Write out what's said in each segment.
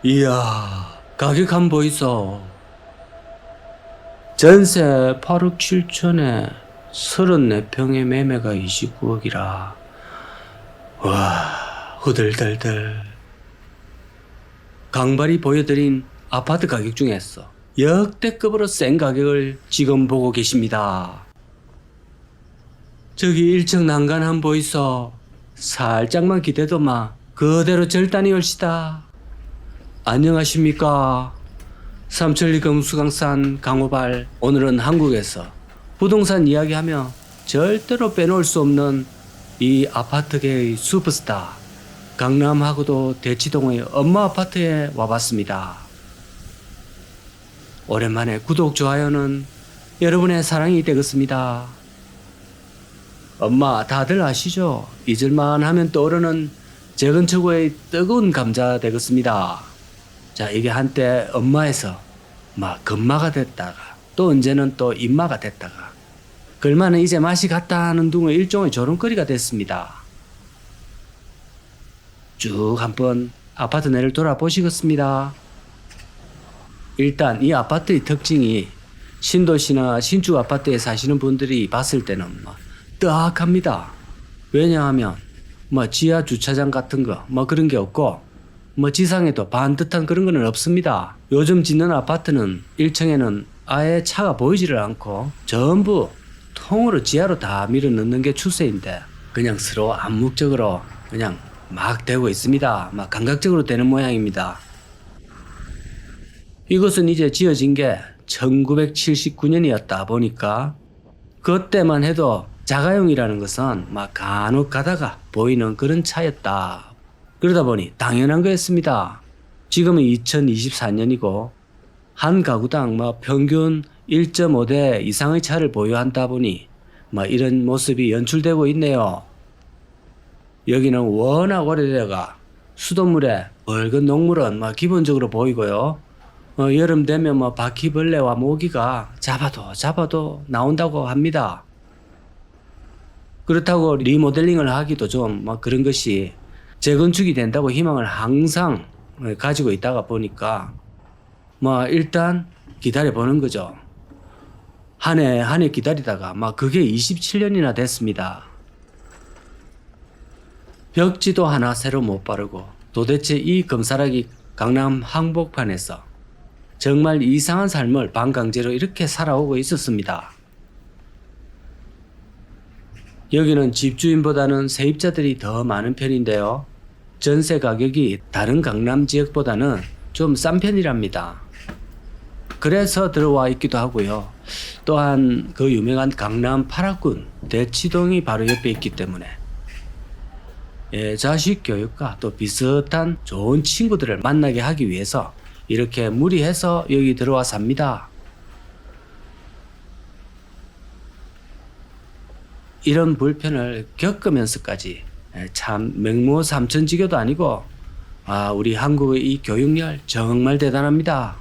이야, 가격 한번 보이소. 전세 8억 7천에 34평의 매매가 29억이라. 와, 후들덜덜. 강발이 보여드린 아파트 가격 중에서 역대급으로 센 가격을 지금 보고 계십니다. 저기 1층 난간 한번 보이소. 살짝만 기대도 마 그대로 절단이 올시다. 안녕하십니까. 삼천리 금수강산 강호발. 오늘은 한국에서 부동산 이야기하며 절대로 빼놓을 수 없는 이 아파트계의 슈퍼스타 강남하고도 대치동의 엄마 아파트에 와봤습니다. 오랜만에 구독, 좋아요는 여러분의 사랑이 되겠습니다. 엄마 다들 아시죠? 잊을만 하면 떠오르는 재건축의 뜨거운 감자 되겠습니다. 자, 이게 한때 엄마에서 막 금마가 됐다가 또 언제는 또 입마가 됐다가 글마는 이제 맛이 갔다 하는 등의 일종의 조롱거리가 됐습니다. 쭉 한번 아파트 내를 돌아보시겠습니다. 일단 이 아파트의 특징이 신도시나 신축 아파트에 사시는 분들이 봤을 때는 뜨악합니다. 왜냐하면 지하 주차장 같은 거 그런 게 없고 지상에도 반듯한 그런 거는 없습니다. 요즘 짓는 아파트는 1층에는 아예 차가 보이지를 않고 전부 통으로 지하로 다 밀어 넣는 게 추세인데 그냥 서로 암묵적으로 그냥 막 되고 있습니다. 막 감각적으로 되는 모양입니다. 이것은 이제 지어진 게 1979년이었다 보니까 그때만 해도 자가용이라는 것은 막 간혹 가다가 보이는 그런 차였다. 그러다 보니 당연한 거였습니다. 지금은 2024년이고 한 가구당 평균 1.5대 이상의 차를 보유한다 보니 이런 모습이 연출되고 있네요. 여기는 워낙 오래돼가 수돗물에 붉은 녹물은 기본적으로 보이고요. 여름 되면 바퀴벌레와 모기가 잡아도 나온다고 합니다. 그렇다고 리모델링을 하기도 좀 그런 것이 재건축이 된다고 희망을 항상 가지고 있다가 보니까 일단 기다려보는 거죠. 한 해 기다리다가 그게 27년이나 됐습니다. 벽지도 하나 새로 못 바르고 도대체 이 금사라기 강남 한복판에서 정말 이상한 삶을 반강제로 이렇게 살아오고 있었습니다. 여기는 집주인보다는 세입자들이 더 많은 편인데요. 전세 가격이 다른 강남 지역보다는 좀 싼 편이랍니다. 그래서 들어와 있기도 하고요. 또한 그 유명한 강남 8학군 대치동이 바로 옆에 있기 때문에 자식 교육과 또 비슷한 좋은 친구들을 만나게 하기 위해서 이렇게 무리해서 여기 들어와 삽니다. 이런 불편을 겪으면서까지 참 맹모삼천지교도 아니고 우리 한국의 이 교육열 정말 대단합니다.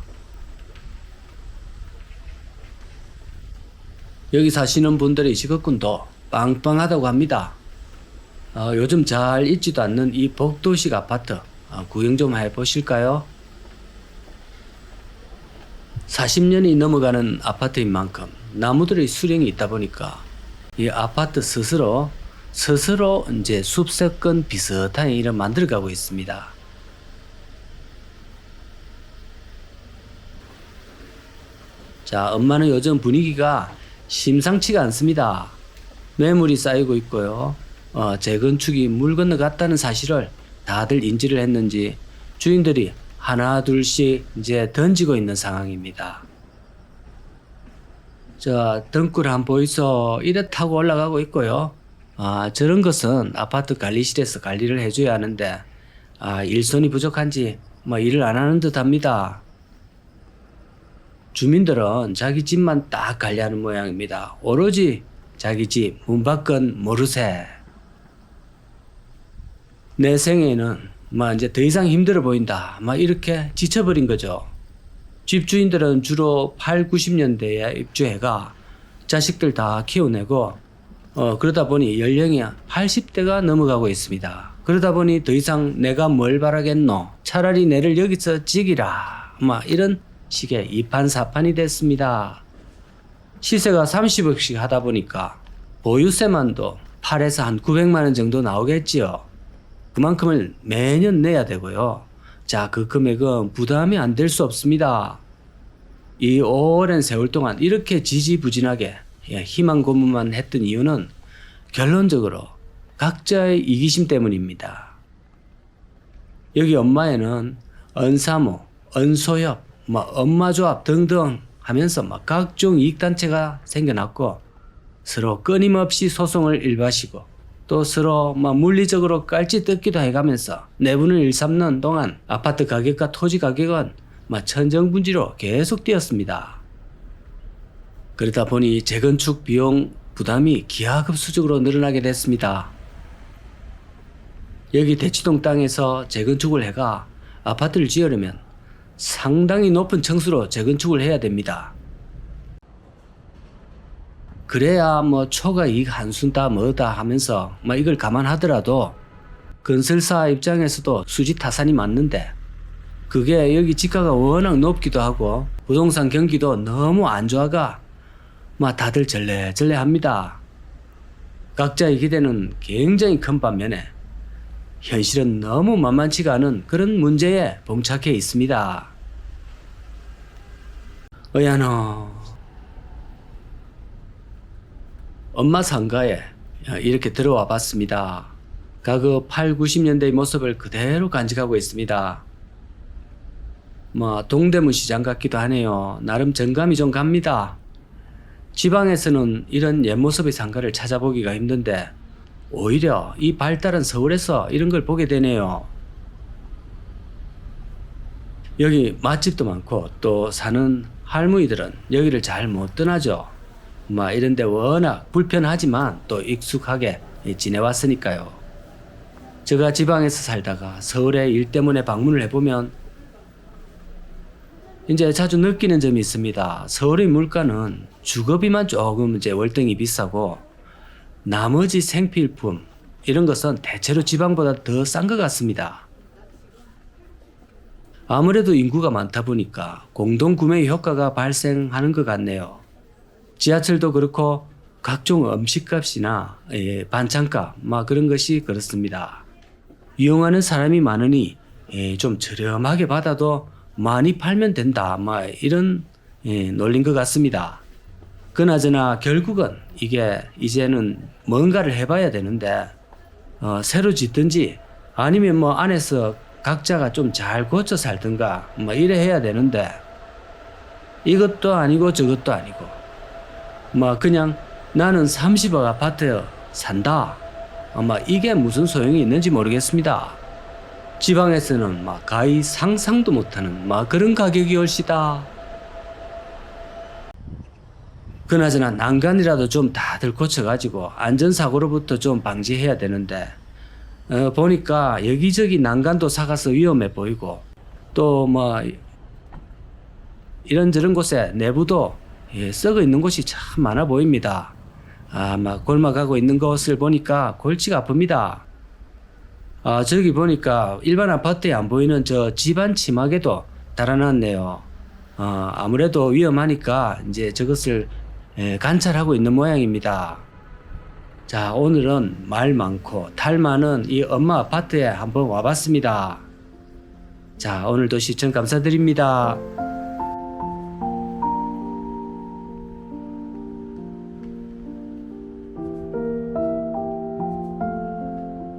여기 사시는 분들의 직업군도 빵빵하다고 합니다. 요즘 잘 있지도 않는 이 복도식 아파트 구경 좀 해보실까요? 40년이 넘어가는 아파트인 만큼 나무들의 수령이 있다 보니까 이 아파트 스스로 이제 숲세권 비슷한 일을 만들어가고 있습니다. 자, 엄마는 요즘 분위기가 심상치가 않습니다. 매물이 쌓이고 있고요. 재건축이 물 건너갔다는 사실을 다들 인지를 했는지 주인들이 하나 둘씩 이제 던지고 있는 상황입니다. 자, 등굴 한번 보이소. 이래 타고 올라가고 있고요. 저런 것은 아파트 관리실에서 관리를 해줘야 하는데 일손이 부족한지 일을 안 하는 듯 합니다. 주민들은 자기 집만 딱 관리하는 모양입니다. 오로지 자기 집 문 밖은 모르세. 내 생에는 이제 더 이상 힘들어 보인다 이렇게 지쳐버린 거죠. 집주인들은 주로 8, 90년대에 입주해가 자식들 다 키워내고 그러다 보니 연령이 80대가 넘어가고 있습니다. 그러다 보니 더 이상 내가 뭘 바라겠노? 차라리 내를 여기서 찍이라. 이런 식의 이판사판이 됐습니다. 시세가 30억씩 하다 보니까 보유세만도 8에서 한 900만 원 정도 나오겠지요. 그만큼을 매년 내야 되고요. 자, 그 금액은 부담이 안 될 수 없습니다. 이 오랜 세월 동안 이렇게 지지부진하게 희망 고문만 했던 이유는 결론적으로 각자의 이기심 때문입니다. 여기 엄마에는 은사모, 은소협, 엄마조합 등등 하면서 각종 이익단체가 생겨났고 서로 끊임없이 소송을 일바시고 또 서로 물리적으로 깔지 뜯기도 해가면서 내분을 일삼는 동안 아파트 가격과 토지 가격은 천정부지로 계속 뛰었습니다. 그러다 보니 재건축 비용 부담이 기하급수적으로 늘어나게 됐습니다. 여기 대치동 땅에서 재건축을 해가 아파트를 지으려면 상당히 높은 층수로 재건축을 해야 됩니다. 그래야 초과 이익 한순다 뭐다 하면서 이걸 감안하더라도 건설사 입장에서도 수지타산이 맞는데 그게 여기 지가가 워낙 높기도 하고 부동산 경기도 너무 안 좋아가 다들 절레절레 합니다. 각자의 기대는 굉장히 큰 반면에 현실은 너무 만만치가 않은 그런 문제에 봉착해 있습니다. 어야노 엄마 상가에 이렇게 들어와 봤습니다. 과거 8, 90년대의 모습을 그대로 간직하고 있습니다. 동대문 시장 같기도 하네요. 나름 정감이 좀 갑니다. 지방에서는 이런 옛 모습의 상가를 찾아보기가 힘든데 오히려 이 발달한 서울에서 이런 걸 보게 되네요. 여기 맛집도 많고 또 사는 할머니들은 여기를 잘 못 떠나죠. 이런데 워낙 불편하지만 또 익숙하게 지내왔으니까요. 제가 지방에서 살다가 서울에 일 때문에 방문을 해보면 이제 자주 느끼는 점이 있습니다. 서울의 물가는 주거비만 조금 월등히 비싸고 나머지 생필품 이런 것은 대체로 지방보다 더 싼 것 같습니다. 아무래도 인구가 많다 보니까 공동구매 효과가 발생하는 것 같네요. 지하철도 그렇고 각종 음식값이나 반찬값 그런 것이 그렇습니다. 이용하는 사람이 많으니 좀 저렴하게 받아도 많이 팔면 된다 이런 논리인 것 같습니다. 그나저나 결국은 이게 이제는 뭔가를 해봐야 되는데 새로 짓든지 아니면 안에서 각자가 좀 잘 고쳐 살든가 이래 해야 되는데 이것도 아니고 저것도 아니고 그냥 나는 30억 아파트에 산다 이게 무슨 소용이 있는지 모르겠습니다. 지방에서는 가히 상상도 못하는 그런 가격이 올시다. 그나저나 난간이라도 좀 다들 고쳐가지고 안전사고로부터 좀 방지해야 되는데 보니까 여기저기 난간도 사가서 위험해 보이고 또 이런저런 곳에 내부도 썩어 있는 곳이 참 많아 보입니다. 골마가고 있는 것을 보니까 골치가 아픕니다. 저기 보니까 일반 아파트에 안 보이는 저 집안 치마개도 달아놨네요. 아무래도 위험하니까 이제 저것을 관찰하고 있는 모양입니다. 자, 오늘은 말 많고 탈 많은 이 엄마 아파트에 한번 와봤습니다. 자, 오늘도 시청 감사드립니다.